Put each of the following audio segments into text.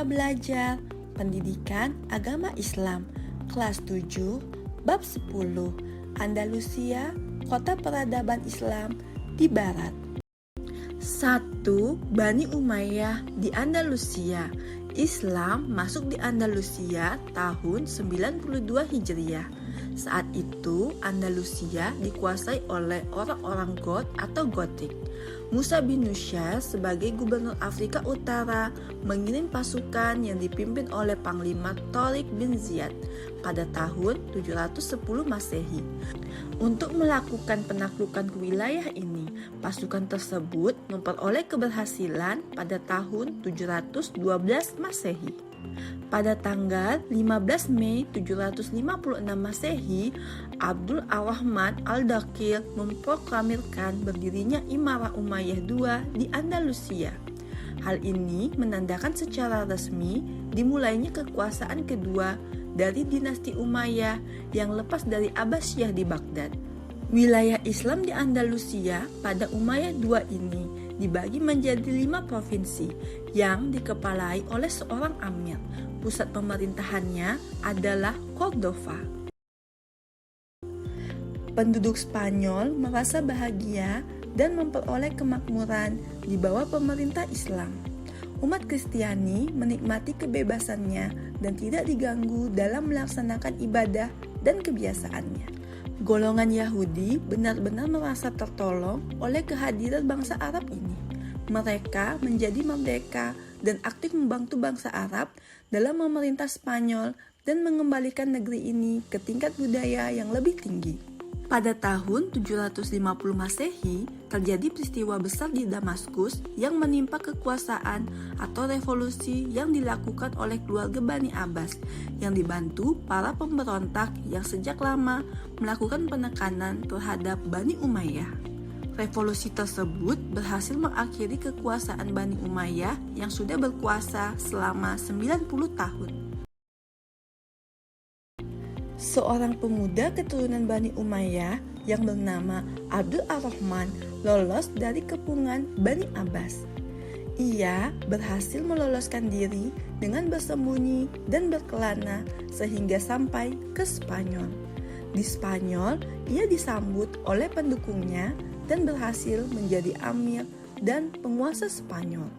kita belajar pendidikan agama Islam kelas 7 bab 10 Andalusia, kota peradaban Islam di barat. 1. Bani Umayyah di Andalusia. Islam masuk di Andalusia tahun 92 Hijriah. Saat itu Andalusia dikuasai oleh orang-orang Goth atau Gotik. Musa bin Nusyar sebagai gubernur Afrika Utara mengirim pasukan yang dipimpin oleh Panglima Tariq bin Ziyad pada tahun 710 Masehi. Untuk melakukan penaklukan ke wilayah ini, pasukan tersebut memperoleh keberhasilan pada tahun 712 Masehi. Pada tanggal 15 Mei 756 Masehi, Abdul Ar-Rahman Al-Dakhil memproklamirkan berdirinya Imarah Umayyah II di Andalusia. Hal ini menandakan secara resmi dimulainya kekuasaan kedua dari dinasti Umayyah yang lepas dari Abbasiyah di Baghdad. Wilayah Islam di Andalusia pada Umayyah II ini dibagi menjadi 5 provinsi yang dikepalai oleh seorang amir. Pusat pemerintahannya adalah Cordova. Penduduk Spanyol merasa bahagia dan memperoleh kemakmuran di bawah pemerintah Islam. Umat Kristiani menikmati kebebasannya dan tidak diganggu dalam melaksanakan ibadah dan kebiasaannya. Golongan Yahudi benar-benar merasa tertolong oleh kehadiran bangsa Arab ini. Mereka menjadi merdeka dan aktif membantu bangsa Arab dalam memerintah Spanyol dan mengembalikan negeri ini ke tingkat budaya yang lebih tinggi. Pada tahun 750 Masehi, terjadi peristiwa besar di Damaskus yang menimpa kekuasaan atau revolusi yang dilakukan oleh keluarga Bani Abbas yang dibantu para pemberontak yang sejak lama melakukan penekanan terhadap Bani Umayyah. Revolusi tersebut berhasil mengakhiri kekuasaan Bani Umayyah yang sudah berkuasa selama 90 tahun. Seorang pemuda keturunan Bani Umayyah yang bernama Abdul Ar-Rahman lolos dari kepungan Bani Abbas. Ia berhasil meloloskan diri dengan bersembunyi dan berkelana sehingga sampai ke Spanyol. Di Spanyol, ia disambut oleh pendukungnya dan berhasil menjadi amir dan penguasa Spanyol.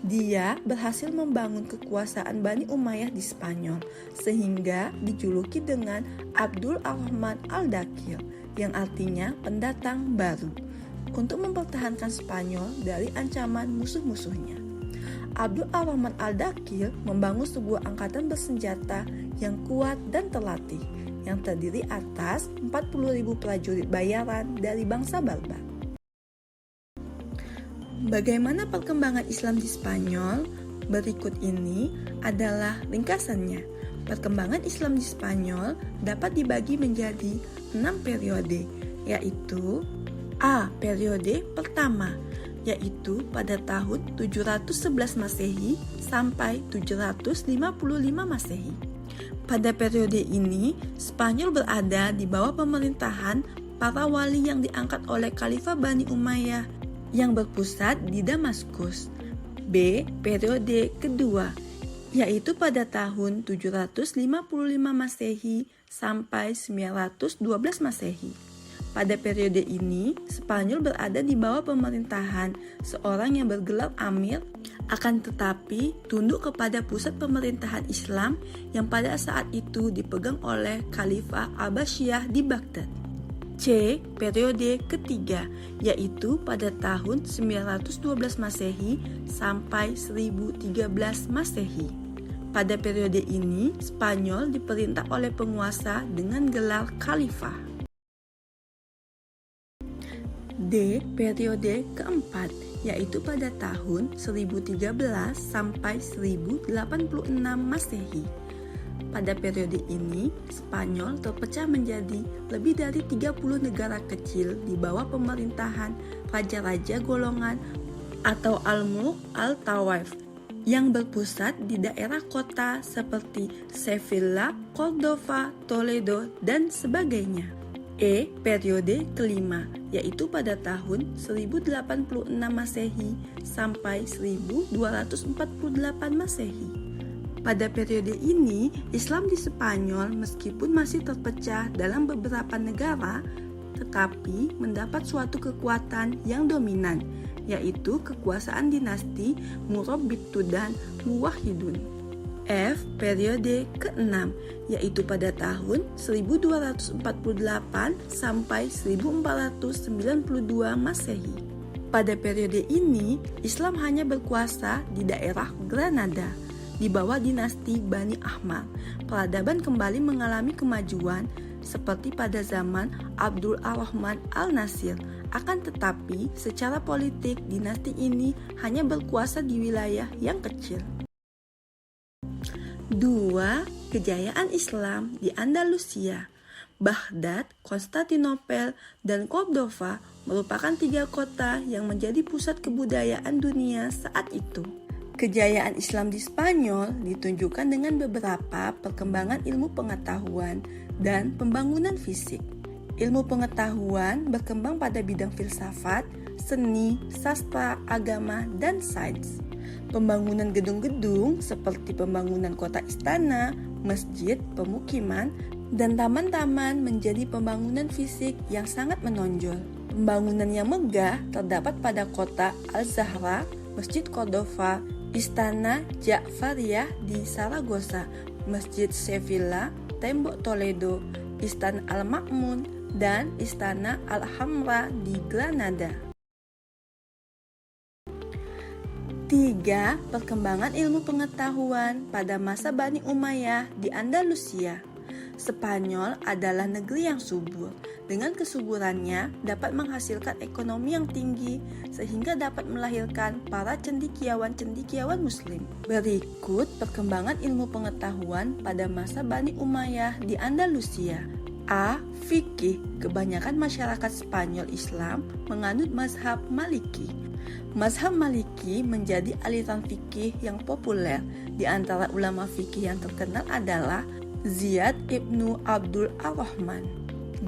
Dia berhasil membangun kekuasaan Bani Umayyah di Spanyol sehingga dijuluki dengan Abdul Ar-Rahman Al-Dakhil yang artinya pendatang baru untuk mempertahankan Spanyol dari ancaman musuh-musuhnya. Abdul Ar-Rahman Al-Dakhil membangun sebuah angkatan bersenjata yang kuat dan terlatih yang terdiri atas 40.000 prajurit bayaran dari bangsa Barbar. Bagaimana perkembangan Islam di Spanyol? Berikut ini adalah ringkasannya. Perkembangan Islam di Spanyol dapat dibagi menjadi 6 periode, yaitu A. Periode pertama, yaitu pada tahun 711 Masehi sampai 755 Masehi. Pada periode ini, Spanyol berada di bawah pemerintahan para wali yang diangkat oleh Khalifah Bani Umayyah yang berpusat di Damaskus. B. Periode kedua, yaitu pada tahun 755 Masehi sampai 912 Masehi. Pada periode ini, Spanyol berada di bawah pemerintahan seorang yang bergelar amir, akan tetapi tunduk kepada pusat pemerintahan Islam yang pada saat itu dipegang oleh Khalifah Abbasiyah di Baghdad. C. Periode ketiga, yaitu pada tahun 912 Masehi sampai 1013 Masehi. Pada periode ini, Spanyol diperintah oleh penguasa dengan gelar Khalifah. D. Periode keempat, yaitu pada tahun 1013 sampai 1086 Masehi. Pada periode ini, Spanyol terpecah menjadi lebih dari 30 negara kecil di bawah pemerintahan raja-raja golongan atau Al-Muluk Al-Tawaif yang berpusat di daerah kota seperti Sevilla, Cordova, Toledo, dan sebagainya. E. Periode kelima, yaitu pada tahun 1086 Masehi sampai 1248 Masehi. Pada periode ini, Islam di Spanyol meskipun masih terpecah dalam beberapa negara, tetapi mendapat suatu kekuatan yang dominan, yaitu kekuasaan dinasti Murabbitu dan Muwahhidun. F. Periode ke-6, yaitu pada tahun 1248 sampai 1492 Masehi. Pada periode ini, Islam hanya berkuasa di daerah Granada, di bawah dinasti Bani Ahmad. Peradaban kembali mengalami kemajuan seperti pada zaman Abdul Ar-Rahman Al-Nasir. Akan tetapi, secara politik dinasti ini hanya berkuasa di wilayah yang kecil. 2. Kejayaan Islam di Andalusia. Baghdad, Konstantinopel, dan Cordova merupakan 3 kota yang menjadi pusat kebudayaan dunia saat itu. Kejayaan Islam di Spanyol ditunjukkan dengan beberapa perkembangan ilmu pengetahuan dan pembangunan fisik. Ilmu pengetahuan berkembang pada bidang filsafat, seni, sastra, agama, dan sains. Pembangunan gedung-gedung seperti pembangunan kota istana, masjid, pemukiman, dan taman-taman menjadi pembangunan fisik yang sangat menonjol. Pembangunan yang megah terdapat pada kota Al-Zahra, Masjid Cordova, Istana Ja'fariyah di Saragossa, Masjid Sevilla, Tembok Toledo, Istana Al-Ma'mun, dan Istana Al-Hamra di Granada. 3. Perkembangan ilmu pengetahuan pada masa Bani Umayyah di Andalusia. Spanyol adalah negeri yang subur. Dengan kesuburannya dapat menghasilkan ekonomi yang tinggi sehingga dapat melahirkan para cendekiawan-cendekiawan muslim. Berikut perkembangan ilmu pengetahuan pada masa Bani Umayyah di Andalusia. A. Fikih. Kebanyakan masyarakat Spanyol Islam menganut mazhab Maliki. Mazhab Maliki menjadi aliran fikih yang populer. Di antara ulama fikih yang terkenal adalah Ziyad ibnu Abdul Ar-Rahman.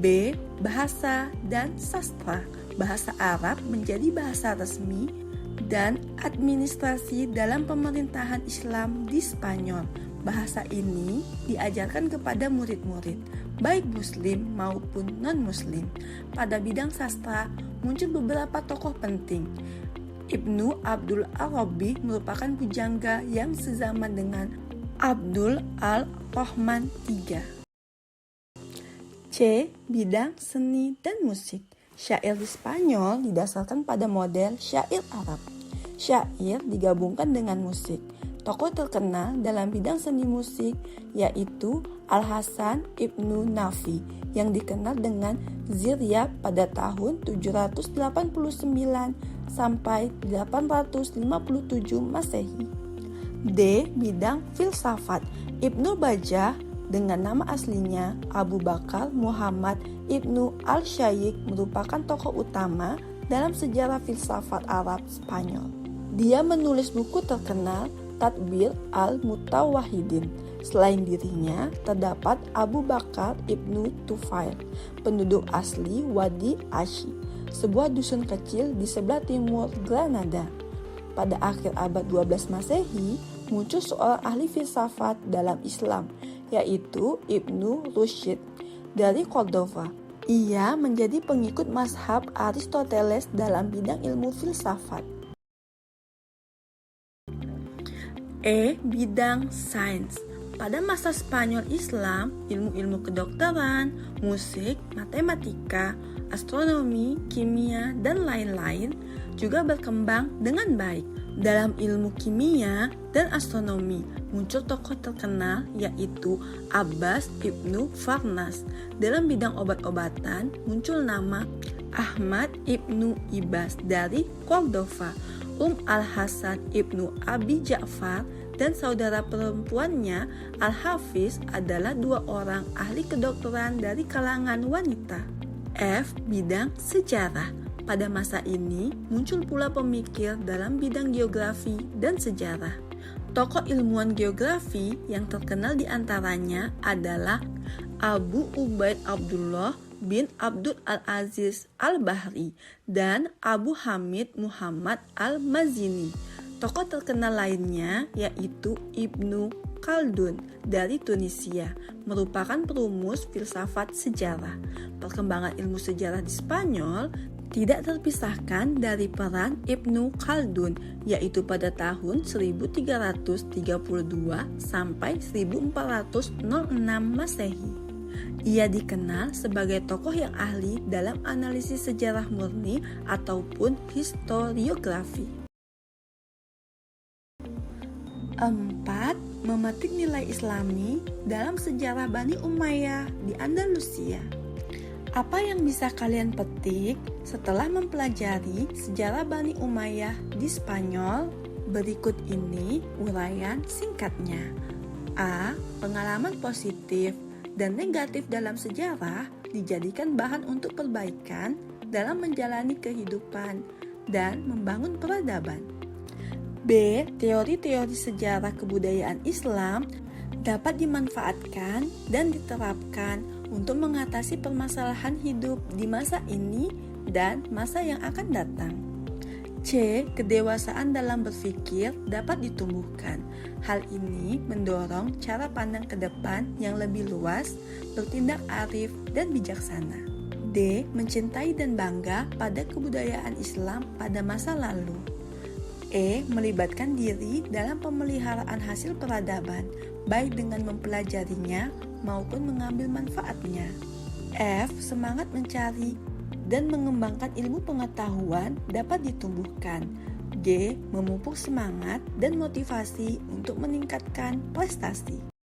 B. Bahasa dan sastra. Bahasa Arab menjadi bahasa resmi dan administrasi dalam pemerintahan Islam di Spanyol. Bahasa ini diajarkan kepada murid-murid, baik muslim maupun non-muslim. Pada bidang sastra muncul beberapa tokoh penting. Ibnu Abdul Arabi merupakan pujangga yang sezaman dengan Abdul Al-Rahman III. C. Bidang seni dan musik. Syair di Spanyol didasarkan pada model syair Arab. Syair digabungkan dengan musik. Tokoh terkenal dalam bidang seni musik yaitu Al-Hasan Ibnu Nafi yang dikenal dengan Ziryab pada tahun 789 sampai 857 Masehi. D. Bidang filsafat. Ibnu Bajjah dengan nama aslinya Abu Bakar Muhammad Ibnu Al-Syaikh merupakan tokoh utama dalam sejarah filsafat Arab Spanyol. Dia menulis buku terkenal Tadbir Al-Mutawahhidin. Selain dirinya, terdapat Abu Bakar Ibnu Tufail, penduduk asli Wadi Ashi, sebuah dusun kecil di sebelah timur Granada. Pada akhir abad 12 Masehi, muncul seorang ahli filsafat dalam Islam, yaitu Ibnu Rushd dari Cordova. Ia menjadi pengikut mazhab Aristoteles dalam bidang ilmu filsafat. E. Bidang sains. Pada masa Spanyol Islam, ilmu-ilmu kedokteran, musik, matematika, astronomi, kimia, dan lain-lain juga berkembang dengan baik. Dalam ilmu kimia dan astronomi muncul tokoh terkenal yaitu Abbas Ibnu Farnas. Dalam bidang obat-obatan muncul nama Ahmad Ibnu Ibas dari Cordova. Al-Hasan Ibnu Abi Ja'far dan saudara perempuannya Al-Hafiz adalah 2 orang ahli kedokteran dari kalangan wanita. F. Bidang sejarah. Pada masa ini muncul pula pemikir dalam bidang geografi dan sejarah. Tokoh ilmuwan geografi yang terkenal diantaranya adalah Abu Ubaid Abdullah bin Abdul Al-Aziz Al-Bahri dan Abu Hamid Muhammad Al-Mazini. Tokoh terkenal lainnya yaitu Ibnu Khaldun dari Tunisia, merupakan perumus filsafat sejarah. Perkembangan ilmu sejarah di Spanyol tidak terpisahkan dari peran Ibnu Khaldun, yaitu pada tahun 1332 sampai 1406 Masehi. Ia dikenal sebagai tokoh yang ahli dalam analisis sejarah murni ataupun historiografi. 4. Memetik nilai Islami dalam sejarah Bani Umayyah di Andalusia. Apa yang bisa kalian petik setelah mempelajari sejarah Bani Umayyah di Spanyol? Berikut ini uraian singkatnya. A. Pengalaman positif dan negatif dalam sejarah dijadikan bahan untuk perbaikan dalam menjalani kehidupan dan membangun peradaban. B. Teori-teori sejarah kebudayaan Islam dapat dimanfaatkan dan diterapkan untuk mengatasi permasalahan hidup di masa ini dan masa yang akan datang. C. Kedewasaan dalam berpikir dapat ditumbuhkan. Hal ini mendorong cara pandang ke depan yang lebih luas, bertindak arif dan bijaksana. D. Mencintai dan bangga pada kebudayaan Islam pada masa lalu. E. Melibatkan diri dalam pemeliharaan hasil peradaban, baik dengan mempelajarinya maupun mengambil manfaatnya. F. Semangat mencari dan mengembangkan ilmu pengetahuan dapat ditumbuhkan. G. Memupuk semangat dan motivasi untuk meningkatkan prestasi.